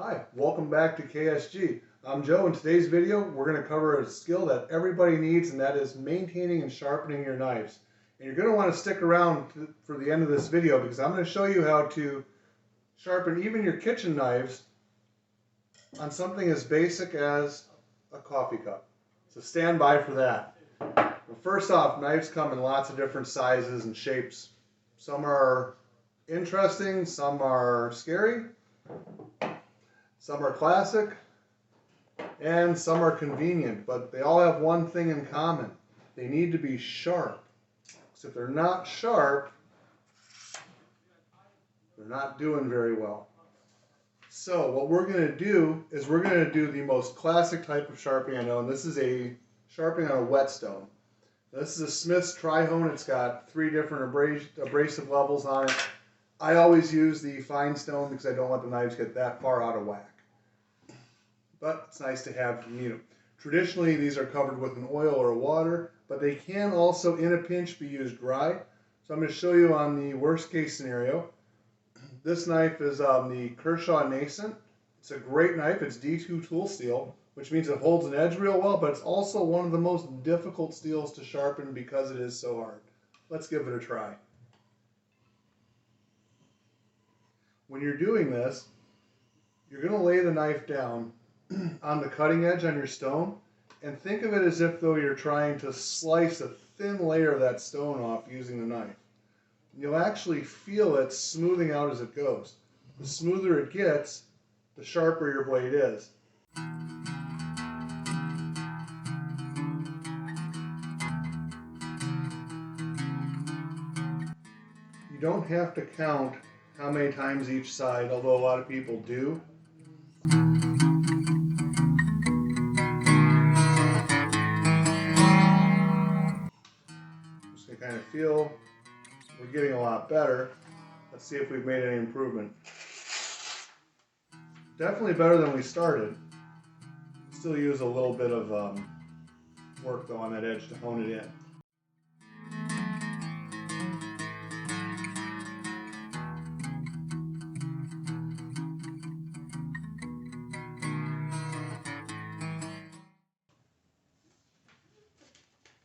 Hi, welcome back to KSG. I'm Joe. In today's video, we're going to cover a skill that everybody needs, and that is maintaining and sharpening your knives. And you're going to want to stick around for the end of this video because I'm going to show you how to sharpen even your kitchen knives on something as basic as a coffee cup. So stand by for that. Well, first off, knives come in lots of different sizes and shapes. Some are interesting, some are scary. Some are classic, and some are convenient, but they all have one thing in common. They need to be sharp. So if they're not sharp, they're not doing very well. So what we're going to do is we're going to do the most classic type of sharpening I know, and this is a sharpening on a whetstone. This is a Smith's Tri-Hone. It's got 3 different abrasive levels on it. I always use the fine stone because I don't want the knives get that far out of whack. But it's nice to have if you need them. Traditionally, these are covered with an oil or a water, but they can also, in a pinch, be used dry. So I'm going to show you on the worst case scenario. This knife is the Kershaw Nascent. It's a great knife. It's D2 tool steel, which means it holds an edge real well, but it's also one of the most difficult steels to sharpen because it is so hard. Let's give it a try. When you're doing this, you're going to lay the knife down on the cutting edge on your stone and think of it as if though you're trying to slice a thin layer of that stone off using the knife. You'll actually feel it smoothing out as it goes. The smoother it gets, the sharper your blade is. You don't have to count how many times each side, although a lot of people do. Just to kind of feel we're getting a lot better. Let's see if we've made any improvement. Definitely better than we started. Still use a little bit of work though on that edge to hone it in.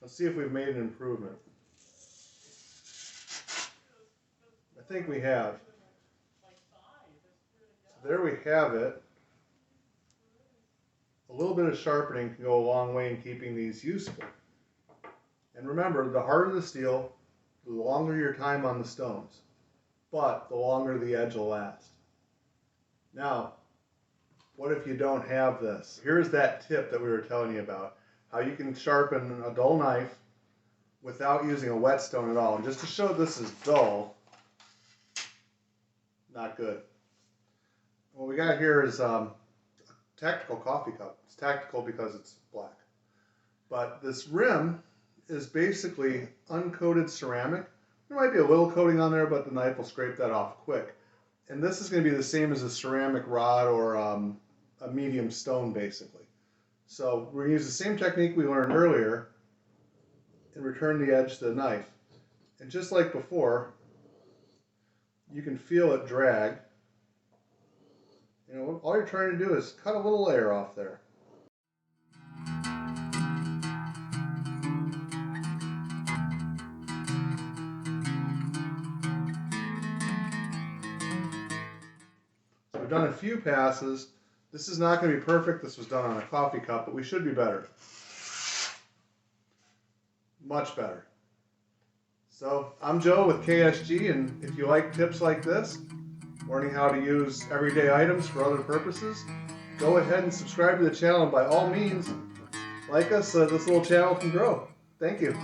Let's see if we've made an improvement. I think we have. So there we have it. A little bit of sharpening can go a long way in keeping these useful. And remember, the harder the steel, the longer your time on the stones, but the longer the edge will last. Now, what if you don't have this? Here's that tip that we were telling you about. How you can sharpen a dull knife without using a whetstone at all. And just to show this is dull, not good. What we got here is a tactical coffee cup. It's tactical because it's black. But this rim is basically uncoated ceramic. There might be a little coating on there, but the knife will scrape that off quick. And this is going to be the same as a ceramic rod or a medium stone, basically. So we're going to use the same technique we learned earlier and return the edge to the knife. And just like before, you can feel it drag. You know, all you're trying to do is cut a little layer off there. So we've done a few passes. This is not going to be perfect. This was done on a coffee cup, but we should be better. Much better. So I'm Joe with KSG, and if you like tips like this, learning how to use everyday items for other purposes, go ahead and subscribe to the channel, and by all means, like us so this little channel can grow. Thank you.